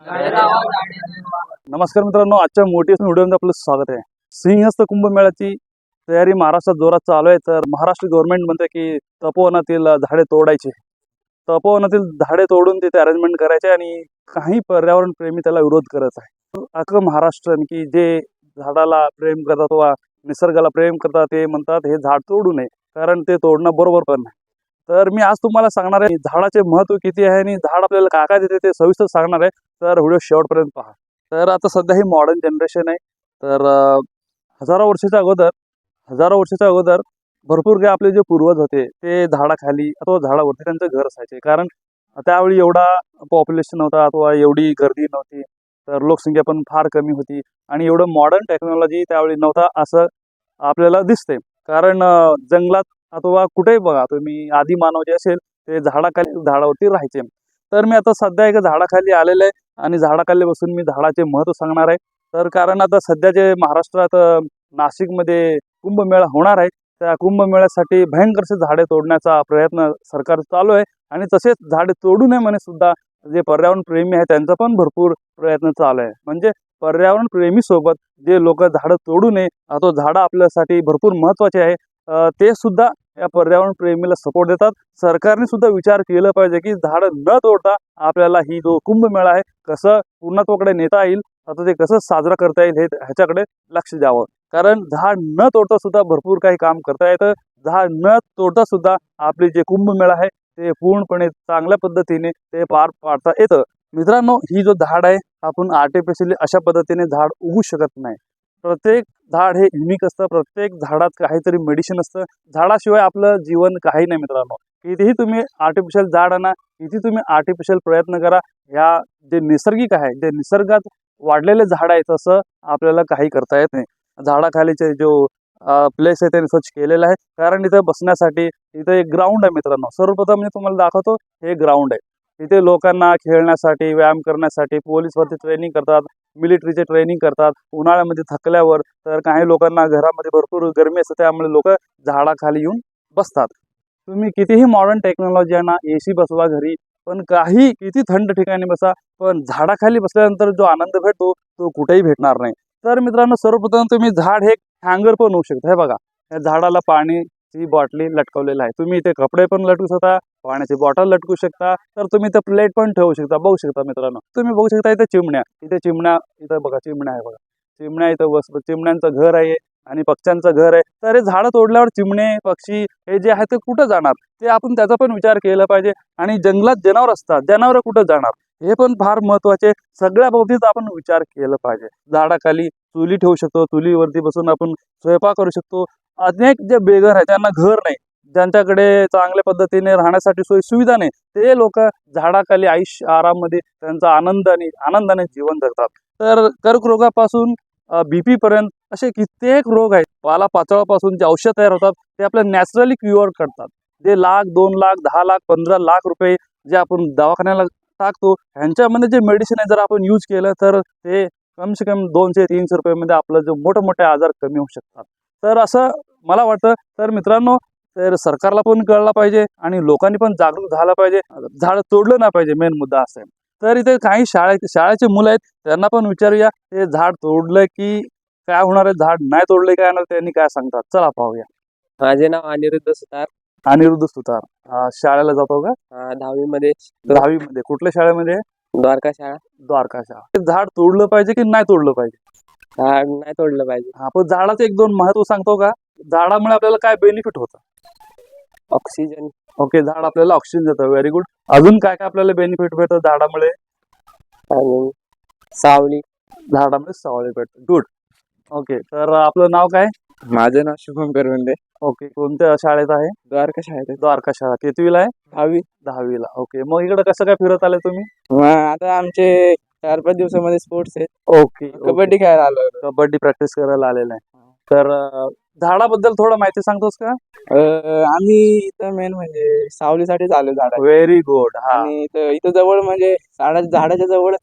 नमस्कार मित्रांनो, आजच्या मोटिवेशनल व्हिडिओमध्ये आपलं स्वागत आहे. सिंहस्थ कुंभमेळ्याची तयारी महाराष्ट्रात जोरात चालू आहे. तर महाराष्ट्र गव्हर्नमेंट म्हणते की तपोवनातील झाडे तोडायचे, तपोवनातील झाडे तोडून तिथे अरेंजमेंट करायचे आणि काही पर्यावरण प्रेमी त्याला विरोध करत आहे. अख्खं महाराष्ट्र की जे झाडाला प्रेम करतात वा निसर्गाला प्रेम करतात ते म्हणतात हे झाड तोडू नये, कारण ते तोडणं बरोबर पण नाही. तर मी आज तुम्हाला सांगणार आहे झाडाचे महत्त्व किती आहे आणि झाड आपल्याला काय काय देते ते सविस्तर सांगणार आहे. तर व्हिडिओ शेवटपर्यंत पहा. तर आता सध्या ही मॉडर्न जनरेशन आहे. तर हजारो वर्षाच्या अगोदर भरपूर काही आपले जे पूर्वज होते ते झाडाखाली अथवा झाडावरती त्यांचं घर असायचे. कारण त्यावेळी एवढा पॉप्युलेशन नव्हता अथवा एवढी गर्दी नव्हती. तर लोकसंख्या पण फार कमी होती आणि एवढं मॉडर्न टेक्नॉलॉजी त्यावेळी नव्हता असं आपल्याला दिसते. कारण जंगलात अथवा कुठेही बघा तुम्ही आदिमानव जे असेल ते झाडाखाली झाडावरती राहायचे. तर मी आता सध्या एका झाडाखाली आलेलं आहे आणि झाडाखाली बसून मी झाडाचे महत्त्व सांगणार आहे. तर कारण आता सध्या जे महाराष्ट्रात नाशिकमध्ये कुंभमेळा होणार आहे, त्या कुंभमेळ्यासाठी भयंकरसे झाडे तोडण्याचा प्रयत्न सरकार चालू आहे आणि तसेच झाडे तोडू नये म्हणे सुद्धा जे पर्यावरण प्रेमी आहे त्यांचा पण भरपूर प्रयत्न चालू आहे. म्हणजे पर्यावरण प्रेमी सोबत जे लोक झाडं तोडू नये अथवा झाडं आपल्यासाठी भरपूर महत्त्वाचे आहे, ते सुद्धा या पर्यावरण प्रेमीला सपोर्ट देतात. सरकारने सुद्धा विचार केला पाहिजे की झाड न तोडता आपल्याला ही जो कुंभमेळा आहे कसं पूर्णत्वाकडे नेता येईल, आता ते कसं साजरा करता येईल हे ह्याच्याकडे लक्ष द्यावं. कारण झाड न तोडता सुद्धा भरपूर काही काम करता येतं. झाड न तोडता सुद्धा आपली जे कुंभमेळा आहे ते पूर्णपणे चांगल्या पद्धतीने ते पार पाडता येतं. मित्रांनो, ही जो झाड आहे आपण आर्टिफिशियली अशा पद्धतीने झाड उगू शकत नाही. प्रत्येक झाड हे युनिक असतं, प्रत्येक झाडात काहीतरी मेडिसिन असतं. झाडाशिवाय आपलं जीवन काही नाही मित्रांनो. कितीही तुम्ही आर्टिफिशियल झाड आणा, किती तुम्ही आर्टिफिशियल प्रयत्न करा, ह्या जे नैसर्गिक आहे, जे निसर्गात वाढलेले झाड आहे तसं आपल्याला काही करता येत नाही. झाडाखालीचे जो प्लेस आहे त्याने स्वच्छ केलेला आहे. कारण इथं बसण्यासाठी इथं एक ग्राउंड आहे मित्रांनो. सर्वप्रथम मी तुम्हाला दाखवतो, हे ग्राउंड आहे. इथे लोकांना खेळण्यासाठी, व्यायाम करण्यासाठी, पोलीस भरती ट्रेनिंग करतात, मिलिटरीचे ट्रेनिंग करतात. उन्हाळ्यामध्ये थकल्यावर तर काही लोकांना घरामध्ये भरपूर गरमी असते, त्यामुळे लोक झाडाखाली येऊन बसतात. तुम्ही कितीही मॉडर्न टेक्नॉलॉजी आणा, एसी बसवा घरी, पण काही किती थंड ठिकाणी बसा, पण झाडाखाली बसल्यानंतर जो आनंद भेटतो तो कुठेही भेटणार नाही. तर मित्रांनो, सर्वप्रथम तुम्ही झाड हे हँगर पण होऊ शकतं. हे बघा, या झाडाला पाण्याची बॉटली लटकवलेला आहे. तुम्ही इथे कपडे पण लटकू शकता, पाण्याची बॉटल लटकू शकता, तर तुम्ही इथं प्लेट पण ठेवू शकता. बघू शकता मित्रांनो, तुम्ही बघू शकता इथे चिमण्या, इथं बघा चिमण्या आहे. बघा चिमण्या इथं चिमण्यांचं घर आहे आणि पक्ष्यांचं घर आहे. तर हे झाडं तोडल्यावर चिमणे पक्षी हे जे आहे ते कुठं जाणार, ते आपण त्याचा पण विचार केला पाहिजे. आणि जंगलात जनावर असतात, जनावर कुठं जाणार हे पण फार महत्त्वाचे. सगळ्या बाबतीत आपण विचार केला पाहिजे. झाडाखाली चुली ठेवू शकतो, चुलीवरती बसून आपण स्वयंपाक करू शकतो. अनेक जे बेघर आहे त्यांना घर नाही, ज्यांच्याकडे चांगल्या पद्धतीने राहण्यासाठी सोयी सुविधा नाही, ते लोक झाडाखाली आयुष्य आराममध्ये त्यांचा आनंदाने जीवन जगतात. तर कर्करोगापासून BP पर्यंत असे कित्येक रोग आहेत. पालापाचोळापासून जे औषध तयार होतात ते आपल्या नॅचरली क्युअर करतात. जे लाख, 2 लाख, 10 लाख, 15 लाख रुपये जे आपण दवाखान्याला टाकतो, ह्यांच्यामध्ये जे मेडिसिन आहे जर आपण यूज केलं तर ते कम से कम 200-300 रुपयामध्ये आपलं जो मोठे मोठे आजार कमी होऊ शकतात. तर असं मला वाटतं. तर मित्रांनो, तर सरकारला पण कळलं पाहिजे आणि लोकांनी पण जागरूक झालं पाहिजे. झाड तोडलं नाही पाहिजे, मेन मुद्दा असा आहे. तर इथे काही शाळेचे मुलं आहेत, त्यांना पण विचारूया ते झाड तोडलं की काय होणार आहे, झाड नाही तोडले काय होणार, त्यांनी काय सांगतात. चला पाहूया. माझे नाव अनिरुद्ध सुतार. अनिरुद्ध सुतार. शाळेला जातो का? 10वी मध्ये 10वी मध्ये. कुठल्या शाळेमध्ये? द्वारका शाळा. द्वारका शाळा. ते झाड तोडलं पाहिजे की नाही तोडलं पाहिजे? झाड नाही तोडलं पाहिजे. आपण झाडाचं 1-2 महत्व सांगतो का? झाडामुळे आपल्याला काय बेनिफिट होतं? ऑक्सिजन. ओके, झाड आपल्याला ऑक्सिजन देतं. Very good. अजून काय काय आपल्याला बेनिफिट भेटतं झाडामुळे? आणि सावली. झाडामुळे सावली भेटते. गुड. ओके, तर आपलं नाव काय? माझं नाव शुभम करवंदे. ओके, कोणत्या शाळेत आहे? द्वारका शाळेत. द्वारका शाळा. कितवीला आहे? 10वी. 10वीला. ओके, मग इकडे कसं काय फिरत आले तुम्ही? आता आमचे 4-5 दिवसामध्ये स्पोर्ट्स आहेत. ओके, कबड्डी खेळायला आलो. कबड्डी प्रॅक्टिस करायला आलेला आहे. तर झाडाबद्दल थोडं माहिती सांगतोस का? आम्ही इथं मेन म्हणजे सावलीसाठीच आलो झाडा. Very good. हा, आणि इथं जवळ म्हणजे झाडाच्या जवळ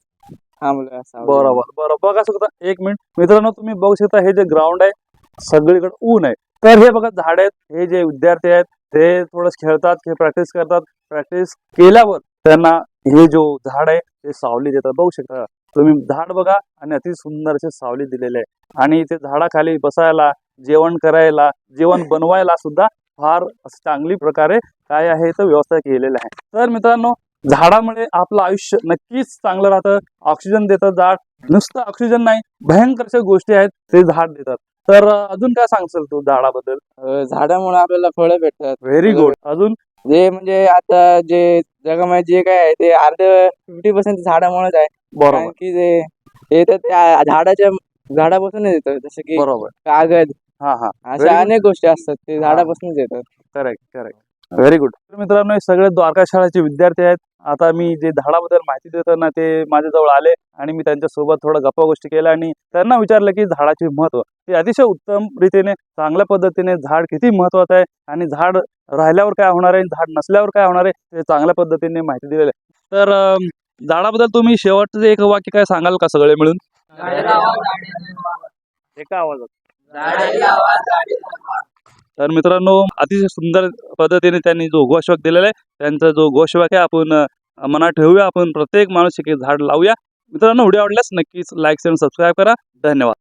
थांबलो. बरोबर. बघा शकता, 1 मिनिट मित्रांनो, तुम्ही बघू शकता हे जे ग्राउंड आहे सगळीकडे ऊन आहे. तर हे बघा झाड आहेत, हे जे विद्यार्थी आहेत ते थोडं खेळतात, प्रॅक्टिस करतात. प्रॅक्टिस केल्यावर त्यांना हे जो झाड आहे ते सावली देतात. बघू शकता तुम्ही झाड बघा आणि अति सुंदर असे सावली दिलेले आहे आणि ते झाडाखाली बसायला, जेवण करायला, जेवण बनवायला सुद्धा फार चांगली प्रकारे काय आहे तर व्यवस्था केलेली आहे. तर मित्रांनो, झाडामुळे आपलं आयुष्य नक्कीच चांगलं राहतं. ऑक्सिजन देतं झाड. नुसतं ऑक्सिजन नाही, भयंकर अशा गोष्टी आहेत ते झाड देतात. तर अजून काय सांगशील तू झाडाबद्दल? झाडामुळे आपल्याला फळं भेटतात. Very good. अजून जे म्हणजे आता जे जगामध्ये जे काय आहे ते अर्ध 50% झाडामुळेच आहे. बरोबर कारण की जे येतं ते झाडापासूनच येतं. जसं की बरोबर. कागद, हा हा. अशा Very good. अनेक गोष्टी असतात ते झाडापासूनच येतात. Correct correct. Very good. तर मित्रांनो, हे सगळे द्वारका शाळेचे विद्यार्थी आहेत. आता मी जे झाडाबद्दल माहिती देताना ते माझ्याजवळ आले आणि मी त्यांच्यासोबत थोडं गप्पा गोष्टी केल्या आणि त्यांना विचारलं की झाडाचे महत्त्व. ते अतिशय उत्तम रीतीने चांगल्या पद्धतीने झाड किती महत्त्वाचं आहे आणि झाड राहिल्यावर काय होणार आहे, झाड नसल्यावर काय होणार आहे, ते चांगल्या पद्धतीने माहिती दिलेलं आहे. तर झाडाबद्दल तुम्ही शेवटचं एक वाक्य काय सांगाल का सगळे मिळून? एका आवाजात. तर मित्रांनो, अतिशय सुंदर पद्धतीने त्यांनी जो घोषवाक्य दिलेला आहे, त्यांचा जो घोषवाक्य आपण मनात ठेवूया. आपण प्रत्येक माणूस एक झाड लावूया. मित्रांनो, व्हिडिओ आवडल्यास नक्कीच लाईक आणि सबस्क्राईब करा. धन्यवाद.